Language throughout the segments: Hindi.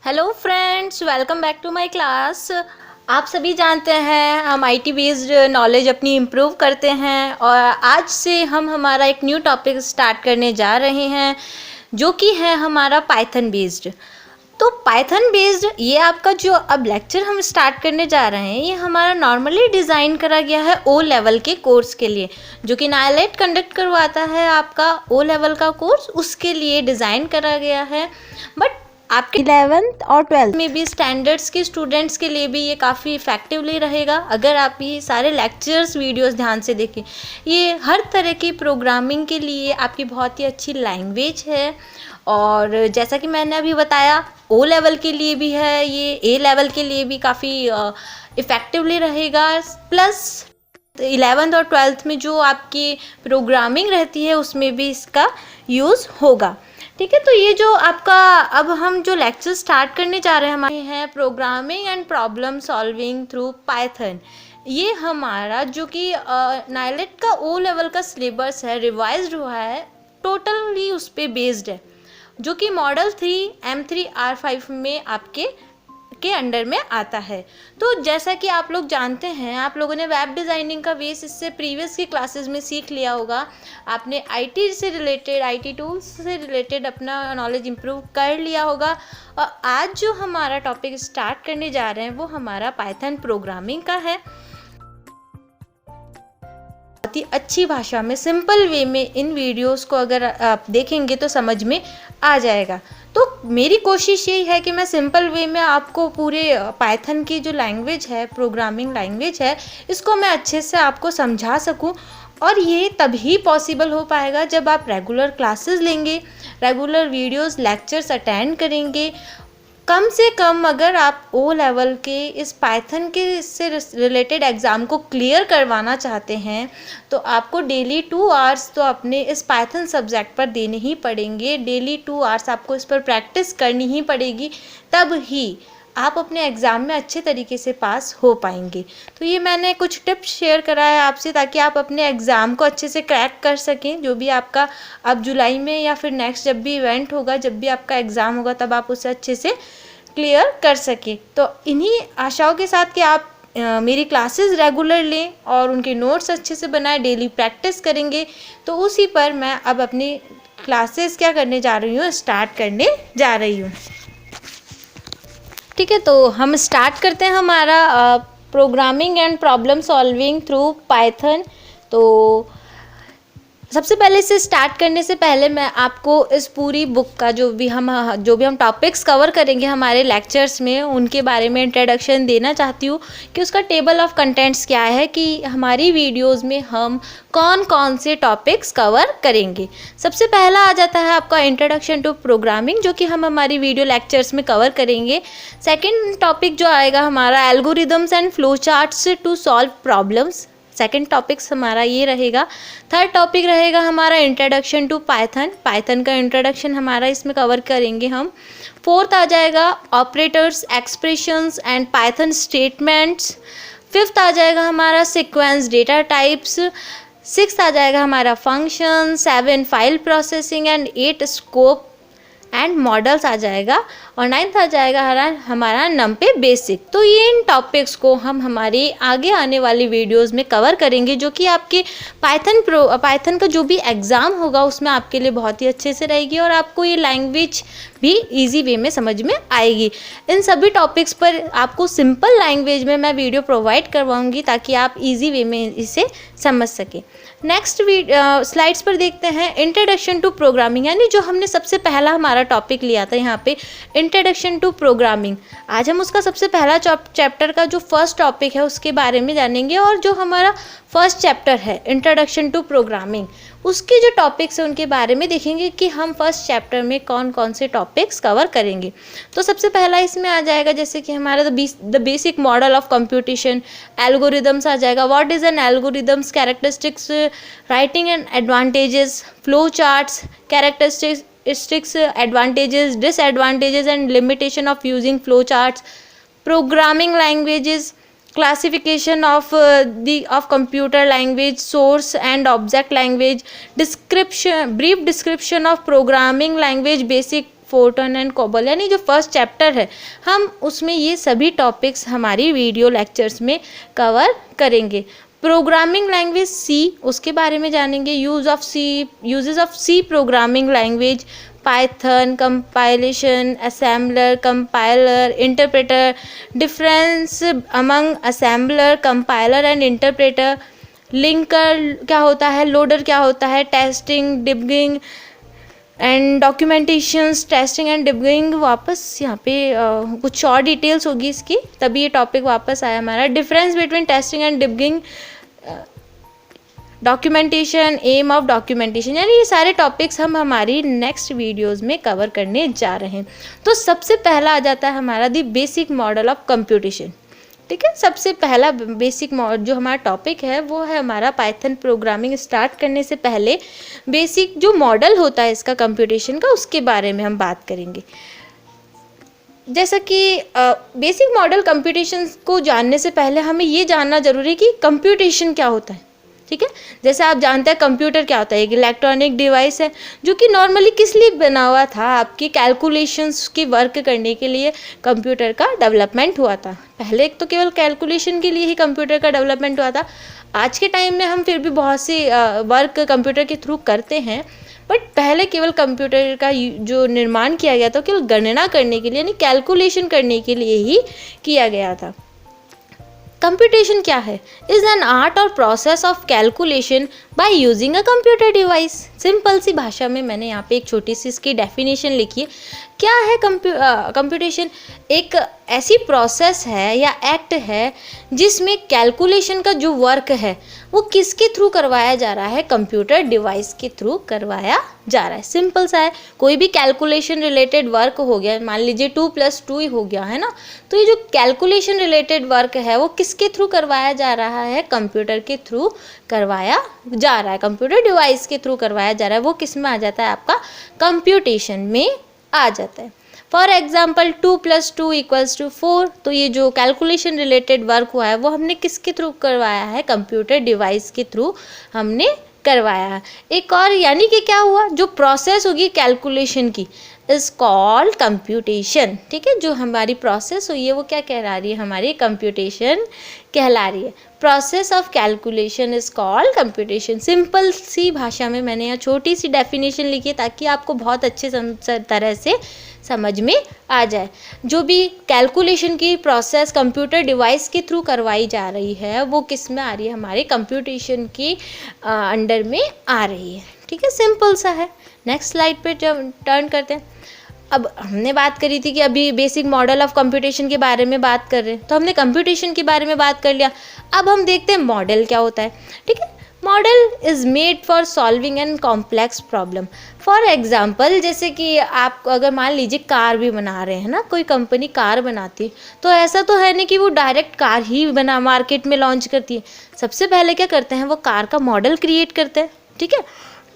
Hello friends, welcome back to my class. आप सभी जानते हैं हम आईटी बेस्ड नॉलेज अपनी इम्प्रूव करते हैं और आज से हम हमारा एक न्यू टॉपिक स्टार्ट करने जा रहे हैं जो कि है हमारा पाइथन बेस्ड। तो पाइथन बेस्ड ये आपका जो अब लेक्चर हम स्टार्ट करने जा रहे हैं, ये हमारा नॉर्मली डिज़ाइन करा गया है ओ लेवल के कोर्स के लिए, जो कि नाइलेट कंडक्ट करवाता है आपका ओ लेवल का कोर्स, उसके लिए डिज़ाइन करा गया है। बट आपके 11th और 12th में भी स्टैंडर्ड्स के स्टूडेंट्स के लिए भी ये काफ़ी इफ़ेक्टिवली रहेगा अगर आप ये सारे लेक्चर्स वीडियोस ध्यान से देखें। ये हर तरह की प्रोग्रामिंग के लिए आपकी बहुत ही अच्छी लैंग्वेज है और जैसा कि मैंने अभी बताया ओ लेवल के लिए भी है, ये ए लेवल के लिए भी काफ़ी इफ़ेक्टिवली रहेगा। प्लस 11th और 12th में जो आपकी प्रोग्रामिंग रहती है उसमें भी इसका यूज़ होगा। ठीक है, तो ये जो आपका अब हम जो लेक्चर स्टार्ट करने जा रहे हैं हमारे हैं programming and problem solving through Python. ये हमारा जो कि नाइलेट का ओ लेवल का सिलेबस है, रिवाइज्ड हुआ है, टोटली उस पर बेस्ड है, जो कि मॉडल 3 M3R5 में आपके अंडर में आता है। तो जैसा कि आप लोग जानते हैं, आप लोगों ने वेब डिज़ाइनिंग का बेस इससे प्रीवियस की क्लासेस में सीख लिया होगा। आपने आईटी से रिलेटेड, आईटी टूल्स से रिलेटेड अपना नॉलेज इम्प्रूव कर लिया होगा। और आज जो हमारा टॉपिक स्टार्ट करने जा रहे हैं वो हमारा पाइथन प्रोग्रामिंग का है। बहुत ही अच्छी भाषा में, सिंपल वे में इन वीडियोस को अगर आप देखेंगे तो समझ में आ जाएगा। तो मेरी कोशिश यही है कि मैं सिंपल वे में आपको पूरे पाइथन की जो लैंग्वेज है, प्रोग्रामिंग लैंग्वेज है, इसको मैं अच्छे से आपको समझा सकूं। और ये तभी पॉसिबल हो पाएगा जब आप रेगुलर क्लासेस लेंगे, रेगुलर वीडियोस लेक्चर्स अटेंड करेंगे। कम से कम अगर आप ओ लेवल के इस पाइथन के इससे रिलेटेड एग्ज़ाम को क्लियर करवाना चाहते हैं तो आपको डेली 2 आवर्स तो अपने इस पाइथन सब्जेक्ट पर देने ही पड़ेंगे। डेली 2 आवर्स आपको इस पर प्रैक्टिस करनी ही पड़ेगी, तब ही आप अपने एग्ज़ाम में अच्छे तरीके से पास हो पाएंगे। तो ये मैंने कुछ टिप्स शेयर करा है आपसे ताकि आप अपने एग्ज़ाम को अच्छे से क्रैक कर सकें। जो भी आपका अब जुलाई में या फिर नेक्स्ट जब भी इवेंट होगा, जब भी आपका एग्ज़ाम होगा, तब आप उसे अच्छे से क्लियर कर सकें। तो इन्हीं आशाओं के साथ कि आप मेरी क्लासेस रेगुलर लें और उनके नोट्स अच्छे से बनाएं, डेली प्रैक्टिस करेंगे, तो उसी पर मैं अब अपनी क्लासेस क्या करने जा रही हूँ, स्टार्ट करने जा रही हूँ। ठीक है, तो हम स्टार्ट करते हैं हमारा programming and problem solving through Python. तो सबसे पहले इसे स्टार्ट करने से पहले मैं आपको इस पूरी बुक का जो भी हम टॉपिक्स कवर करेंगे हमारे लेक्चर्स में, उनके बारे में इंट्रोडक्शन देना चाहती हूँ कि उसका टेबल ऑफ कंटेंट्स क्या है, कि हमारी वीडियोस में हम कौन कौन से टॉपिक्स कवर करेंगे। सबसे पहला आ जाता है आपका इंट्रोडक्शन टू प्रोग्रामिंग, जो कि हम हमारी वीडियो लेक्चर्स में कवर करेंगे। सेकेंड टॉपिक जो आएगा हमारा algorithms and flow charts to solve problems, second topics हमारा ये रहेगा। थर्ड टॉपिक रहेगा हमारा इंट्रोडक्शन टू पाइथन, पाइथन का इंट्रोडक्शन हमारा इसमें कवर करेंगे हम। फोर्थ आ जाएगा operators, expressions and Python statements. Fifth आ जाएगा हमारा सीक्वेंस डेटा टाइप्स। सिक्स्थ आ जाएगा हमारा function. 7 file processing and 8 scope and models आ जाएगा। और 9th आ जाएगा हमारा नमपे बेसिक। तो ये इन टॉपिक्स को हम हमारे आगे आने वाली वीडियोस में कवर करेंगे, जो कि आपके पाइथन का जो भी एग्ज़ाम होगा उसमें आपके लिए बहुत ही अच्छे से रहेगी और आपको ये लैंग्वेज भी इजी वे में समझ में आएगी। इन सभी टॉपिक्स पर आपको सिंपल लैंग्वेज में मैं वीडियो प्रोवाइड करवाऊँगी ताकि आप ईजी वे में इसे समझ सकें। नेक्स्ट स्लाइड्स पर देखते हैं इंट्रोडक्शन टू प्रोग्रामिंग, यानी जो हमने सबसे पहला हमारा टॉपिक लिया था यहाँ पे इंट्रोडक्शन टू प्रोग्रामिंग। आज हम उसका सबसे पहला चैप्टर का जो फर्स्ट टॉपिक है उसके बारे में जानेंगे, और जो हमारा फर्स्ट चैप्टर है इंट्रोडक्शन टू प्रोग्रामिंग, उसके जो टॉपिक्स हैं उनके बारे में देखेंगे कि हम फर्स्ट चैप्टर में कौन कौन से टॉपिक्स कवर करेंगे। तो सबसे पहला इसमें आ जाएगा जैसे कि हमारा the basic model of computation, algorithms आ जाएगा, what is an algorithms, characteristics, writing and advantages, flow charts, characteristics, advantages, disadvantages and limitation of using flowcharts, programming languages, classification of computer language, source and object language, brief description of programming language, basic Fortran and COBOL, यानी जो फर्स्ट चैप्टर है हम उसमें ये सभी टॉपिक्स हमारी वीडियो लेक्चर्स में कवर करेंगे। प्रोग्रामिंग लैंग्वेज सी, उसके बारे में जानेंगे। Uses of C programming language, Python, compilation, assembler, compiler, interpreter, difference among assembler, compiler and interpreter, linker क्या होता है, लोडर क्या होता है, testing, debugging and documentations, testing and debugging. वापस यहाँ पे कुछ और डिटेल्स होगी इसकी, तभी ये टॉपिक वापस आया हमारा। Difference between testing and debugging, documentation, aim of documentation, यानी ये सारे टॉपिक्स हम हमारी नेक्स्ट वीडियोस में कवर करने जा रहे हैं। तो सबसे पहला आ जाता है हमारा the basic model of computation. ठीक है, सबसे पहला बेसिक जो हमारा टॉपिक है वो है हमारा पाइथन प्रोग्रामिंग स्टार्ट करने से पहले बेसिक जो मॉडल होता है इसका कंप्यूटेशन का, उसके बारे में हम बात करेंगे। जैसा कि बेसिक मॉडल कंप्यूटेशन को जानने से पहले हमें ये जानना जरूरी है कि कंप्यूटेशन क्या होता है। ठीक है, जैसे आप जानते हैं कंप्यूटर क्या होता है, एक इलेक्ट्रॉनिक डिवाइस है जो कि नॉर्मली किस लिए बना हुआ था, आपकी कैलकुलेशंस की वर्क करने के लिए कंप्यूटर का डेवलपमेंट हुआ था। पहले तो केवल कैलकुलेशन के लिए ही कंप्यूटर का डेवलपमेंट हुआ था। आज के टाइम में हम फिर भी बहुत सी वर्क कंप्यूटर के थ्रू करते हैं, बट पहले केवल कंप्यूटर का जो निर्माण किया गया था केवल गणना करने के लिए, यानी कैलकुलेशन करने के लिए ही किया गया था। कंप्यूटेशन क्या है? Is an art or process of calculation by using a computer device. Simple सी भाषा में मैंने यहाँ पे एक छोटी सी इसकी डेफिनेशन लिखी है। क्या है कंप्यूटेशन? एक ऐसी प्रोसेस है या एक्ट है जिसमें कैलकुलेशन का जो वर्क है वो किसके थ्रू करवाया जा रहा है? कंप्यूटर डिवाइस के थ्रू करवाया जा रहा है। सिंपल सा है, कोई भी कैलकुलेशन रिलेटेड वर्क हो गया, मान लीजिए 2 + 2 ही हो गया है ना, तो ये जो कैलकुलेशन रिलेटेड वर्क है वो किसके थ्रू करवाया जा रहा है? कंप्यूटर के थ्रू करवाया जा रहा है, कंप्यूटर डिवाइस के थ्रू करवाया जा रहा है। वो किस में आ जाता है? आपका कंप्यूटेशन में आ जाता है। फॉर एग्जाम्पल 2 + 2 = 4, तो ये जो कैलकुलेशन रिलेटेड वर्क हुआ है वो हमने किसके थ्रू करवाया है? कंप्यूटर डिवाइस के थ्रू हमने करवाया है। एक और, यानी कि क्या हुआ, जो प्रोसेस होगी कैलकुलेशन की इज कॉल्ड कंप्यूटेशन। ठीक है, जो हमारी प्रोसेस हुई है वो क्या कहला रही है? हमारी कंप्यूटेशन कहला रही है। Process of calculation is called computation. Simple सी भाषा में मैंने यहाँ छोटी सी डेफिनेशन लिखी है ताकि आपको बहुत अच्छे तरह से समझ में आ जाए। जो भी कैलकुलेशन की प्रोसेस कंप्यूटर डिवाइस के थ्रू करवाई जा रही है वो किस में आ रही है? हमारे कंप्यूटेशन की अंडर में आ रही है। ठीक है, सिंपल सा है। नेक्स्ट स्लाइड पे टर्न करते हैं। अब हमने बात करी थी कि अभी बेसिक मॉडल ऑफ कंप्यूटेशन के बारे में बात कर रहे हैं, तो हमने कंप्यूटेशन के बारे में बात कर लिया। अब हम देखते हैं मॉडल क्या होता है। ठीक है, model is made for solving an complex problem. For example, जैसे कि आप अगर मान लीजिए कार भी बना रहे हैं ना, कोई कंपनी कार बनाती है, तो ऐसा तो है नहीं कि वो डायरेक्ट कार ही बना मार्केट में लॉन्च करती है। सबसे पहले क्या करते हैं? वो कार का मॉडल क्रिएट करते हैं। ठीक है,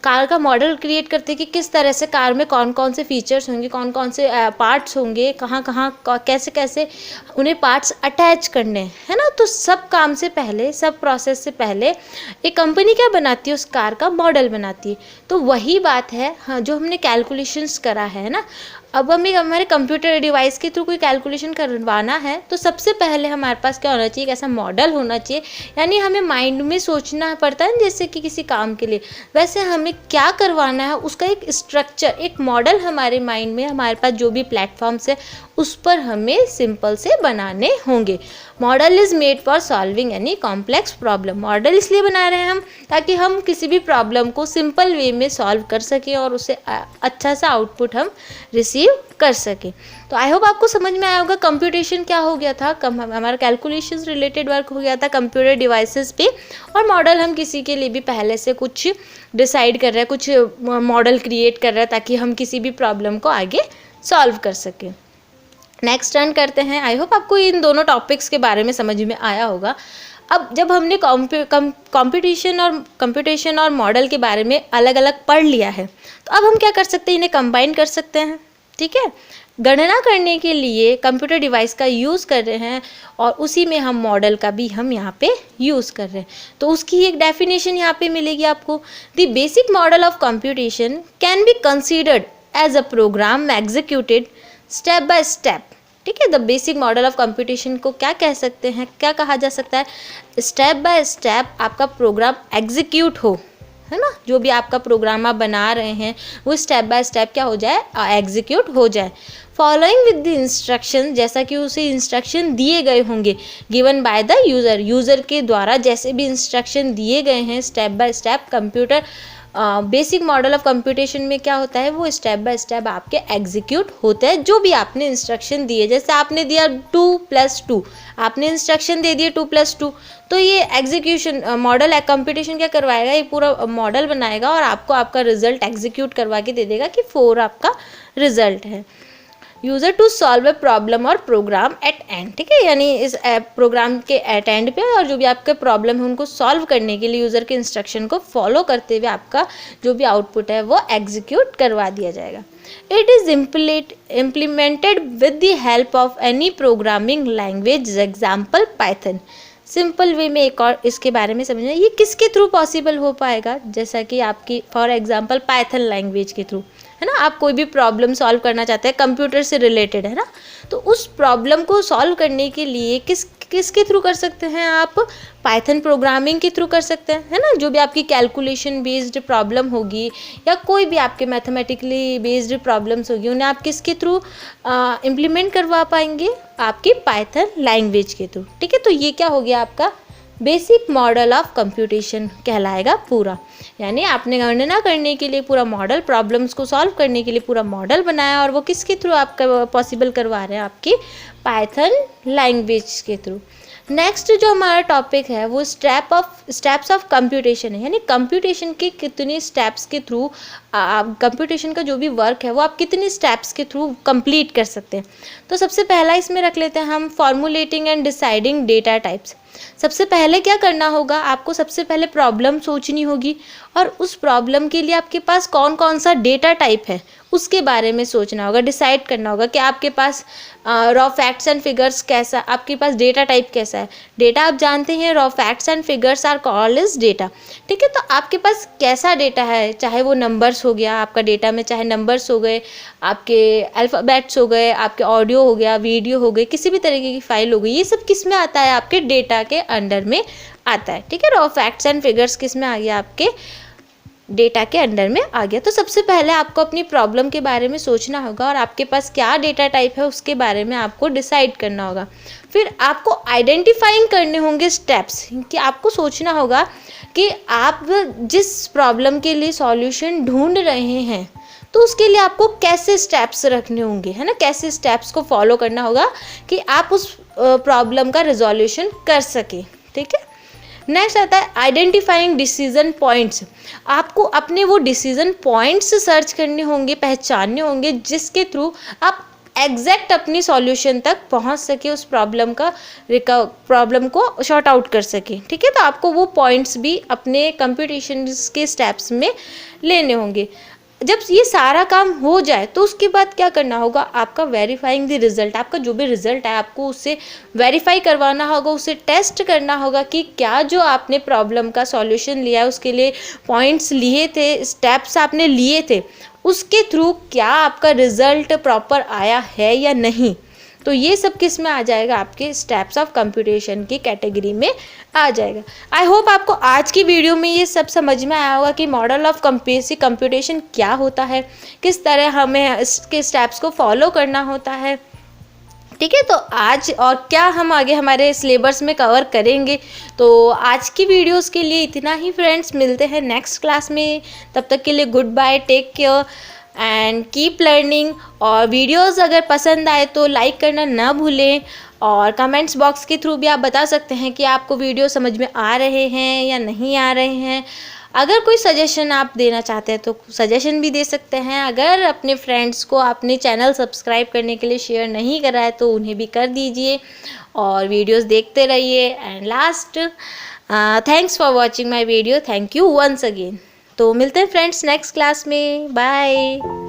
कार का मॉडल क्रिएट करते हैं कि किस तरह से कार में कौन कौन से फीचर्स होंगे, कौन कौन से पार्ट्स होंगे, कहाँ कहाँ कैसे कैसे उन्हें पार्ट्स अटैच करने हैं, है ना। तो सब काम से पहले, सब प्रोसेस से पहले एक कंपनी क्या बनाती है? उस कार का मॉडल बनाती है। तो वही बात है, हाँ, जो हमने कैलकुलेशंस करा है ना, अब हमें हमारे कंप्यूटर डिवाइस के थ्रू कोई कैलकुलेशन करवाना है तो सबसे पहले हमारे पास क्या होना चाहिए? एक ऐसा मॉडल होना चाहिए। यानी हमें माइंड में सोचना पड़ता है जैसे कि किसी काम के लिए, वैसे हमें क्या करवाना है उसका एक स्ट्रक्चर, एक मॉडल हमारे माइंड में, हमारे पास जो भी प्लेटफॉर्म्स है उस पर हमें सिंपल से बनाने होंगे। Model is made for solving any complex problem. Model इसलिए बना रहे हैं हम ताकि हम किसी भी प्रॉब्लम को सिंपल वे में सॉल्व कर सकें और उससे अच्छा सा आउटपुट हम रिसीव कर सकें। तो आई होप आपको समझ में आया होगा कंप्यूटेशन क्या हो गया था। हमारा कैलकुलेशन रिलेटेड वर्क हो गया था कंप्यूटर डिवाइसेस पे, और मॉडल हम किसी के लिए भी पहले से कुछ डिसाइड कर रहे हैं, कुछ मॉडल क्रिएट कर रहे हैं ताकि हम किसी भी प्रॉब्लम को आगे सॉल्व कर सकें। नेक्स्ट टर्न करते हैं। आई होप आपको इन दोनों टॉपिक्स के बारे में समझ में आया होगा। अब जब हमने कंप्यूटेशन और मॉडल के बारे में अलग अलग पढ़ लिया है, तो अब हम क्या कर सकते हैं? इन्हें कंबाइन कर सकते हैं। ठीक है, गणना करने के लिए कंप्यूटर डिवाइस का यूज़ कर रहे हैं और उसी में हम मॉडल का भी हम यहाँ पे यूज़ कर रहे हैं। तो उसकी एक डेफिनेशन यहाँ पे मिलेगी आपको। The basic model of computation can be considered as a program executed step by step. ठीक है, the basic model of computation को क्या कह सकते हैं, क्या कहा जा सकता है, स्टेप बाय स्टेप आपका प्रोग्राम एग्जीक्यूट हो, है ना, जो भी आपका प्रोग्राम आप बना रहे हैं वो स्टेप बाय स्टेप क्या हो जाए, एग्जीक्यूट हो जाए, फॉलोइंग विद द इंस्ट्रक्शन, जैसा कि उसे इंस्ट्रक्शन दिए गए होंगे, given by the user, user के द्वारा जैसे भी इंस्ट्रक्शन दिए गए हैं step by step. Computer basic model of computation में क्या होता है, वो स्टेप बाय स्टेप आपके एग्जीक्यूट होते हैं, जो भी आपने इंस्ट्रक्शन दिए, जैसे आपने दिया 2+2, आपने इंस्ट्रक्शन दे दिए 2+2, तो ये एग्जीक्यूशन मॉडल कंप्यूटेशन क्या करवाएगा, ये पूरा मॉडल बनाएगा और आपको आपका रिजल्ट एग्जीक्यूट करवा के दे देगा कि 4 आपका रिजल्ट है। User to solve a problem और प्रोग्राम एट एंड। ठीक है, यानी इस प्रोग्राम के एट एंड पे और जो भी आपके प्रॉब्लम है उनको सॉल्व करने के लिए यूज़र के इंस्ट्रक्शन को फॉलो करते हुए आपका जो भी आउटपुट है वो एग्जीक्यूट करवा दिया जाएगा। It is implemented with the help of any programming language, example Python. Simple way में एक और इसके बारे में समझना, ये किसके थ्रू पॉसिबल हो पाएगा, जैसा कि आपकी फॉर एग्जांपल पाइथन लैंग्वेज के थ्रू, है ना, आप कोई भी प्रॉब्लम सॉल्व करना चाहते हैं कंप्यूटर से रिलेटेड, है ना, तो उस प्रॉब्लम को सॉल्व करने के लिए किसके थ्रू कर सकते हैं आप, पाइथन प्रोग्रामिंग के थ्रू कर सकते हैं, है ना, जो भी आपकी कैलकुलेशन बेस्ड प्रॉब्लम होगी या कोई भी आपके मैथमेटिकली बेस्ड प्रॉब्लम्स होगी उन्हें आप किसके थ्रू इम्प्लीमेंट करवा पाएंगे, आपकी पाइथन लैंग्वेज के थ्रू। ठीक है, तो ये क्या हो गया, आपका बेसिक मॉडल ऑफ कंप्यूटेशन कहलाएगा पूरा, यानी आपने गणना करने के लिए पूरा मॉडल, प्रॉब्लम्स को सॉल्व करने के लिए पूरा मॉडल बनाया और वो किसके थ्रू आपका पॉसिबल करवा रहे हैं, आपकी पाइथन लैंग्वेज के थ्रू। नेक्स्ट जो हमारा टॉपिक है वो स्टेप्स ऑफ कंप्यूटेशन है, यानी कंप्यूटेशन के कितने स्टेप्स के थ्रू कंप्यूटेशन का जो भी वर्क है वो आप कितने स्टेप्स के थ्रू कंप्लीट कर सकते हैं। तो सबसे पहला इसमें रख लेते हैं हम formulating and deciding data types. सबसे पहले क्या करना होगा, आपको सबसे पहले प्रॉब्लम सोचनी होगी और उस प्रॉब्लम के लिए आपके पास कौन कौन सा डेटा टाइप है उसके बारे में सोचना होगा, डिसाइड करना होगा कि आपके पास रॉ फैक्ट्स एंड फिगर्स कैसा, आपके पास डेटा टाइप कैसा है। डेटा आप जानते हैं, raw facts and figures are called as data. ठीक है, तो आपके पास कैसा डेटा है, चाहे वो नंबर्स हो गया आपका डेटा में, चाहे नंबर्स हो गए, आपके अल्फ़ाबेट्स हो गए, आपके ऑडियो हो गया, वीडियो हो गए, किसी भी तरीके की फाइल हो गई, ये सब किस में आता है, आपके डेटा के अंडर में आता है। ठीक है, रॉ फैक्ट्स एंड फिगर्स किस में आ गया, आपके डेटा के अंडर में आ गया। तो सबसे पहले आपको अपनी प्रॉब्लम के बारे में सोचना होगा और आपके पास क्या डेटा टाइप है उसके बारे में आपको डिसाइड करना होगा। फिर आपको आइडेंटिफाइंग करने होंगे स्टेप्स, कि आपको सोचना होगा कि आप जिस प्रॉब्लम के लिए सॉल्यूशन ढूंढ रहे हैं तो उसके लिए आपको कैसे स्टेप्स रखने होंगे, है ना, कैसे स्टेप्स को फॉलो करना होगा कि आप उस प्रॉब्लम का रिजोल्यूशन कर सकें। ठीक है, नेक्स्ट आता है आइडेंटिफाइंग डिसीजन पॉइंट्स। आपको अपने वो डिसीजन पॉइंट्स सर्च करने होंगे, पहचानने होंगे, जिसके थ्रू आप एग्जैक्ट अपनी सॉल्यूशन तक पहुंच सके, उस प्रॉब्लम को शॉर्ट आउट कर सके। ठीक है, तो आपको वो पॉइंट्स भी अपने कंप्यूटेशन के स्टेप्स में लेने होंगे। जब ये सारा काम हो जाए तो उसके बाद क्या करना होगा, आपका वेरीफाइंग द रिजल्ट, आपका जो भी रिजल्ट है आपको उससे वेरीफाई करवाना होगा, उसे टेस्ट करना होगा कि क्या जो आपने प्रॉब्लम का सॉल्यूशन लिया है, उसके लिए पॉइंट्स लिए थे, स्टेप्स आपने लिए थे, उसके थ्रू क्या आपका रिजल्ट प्रॉपर आया है या नहीं। तो ये सब किस में आ जाएगा, आपके स्टेप्स ऑफ कंप्यूटेशन की कैटेगरी में आ जाएगा। आई होप आपको आज की वीडियो में ये सब समझ में आया होगा कि मॉडल ऑफ बेसिक कंप्यूटेशन क्या होता है, किस तरह हमें इसके स्टेप्स को फॉलो करना होता है। ठीक है, तो आज और क्या हम आगे हमारे सिलेबस में कवर करेंगे। तो आज की वीडियोस के लिए इतना ही फ्रेंड्स, मिलते हैं नेक्स्ट क्लास में, तब तक के लिए goodbye, take care and keep learning. और वीडियोस अगर पसंद आए तो लाइक करना ना भूलें और कमेंट्स बॉक्स के थ्रू भी आप बता सकते हैं कि आपको वीडियो समझ में आ रहे हैं या नहीं आ रहे हैं। अगर कोई सजेशन आप देना चाहते हैं तो सजेशन भी दे सकते हैं। अगर अपने फ्रेंड्स को अपने चैनल सब्सक्राइब करने के लिए शेयर नहीं करा है तो उन्हें भी कर दीजिए और वीडियोस देखते रहिए। And last, thanks for watching my video, thank you once again. तो मिलते हैं फ्रेंड्स नेक्स्ट क्लास में, बाय।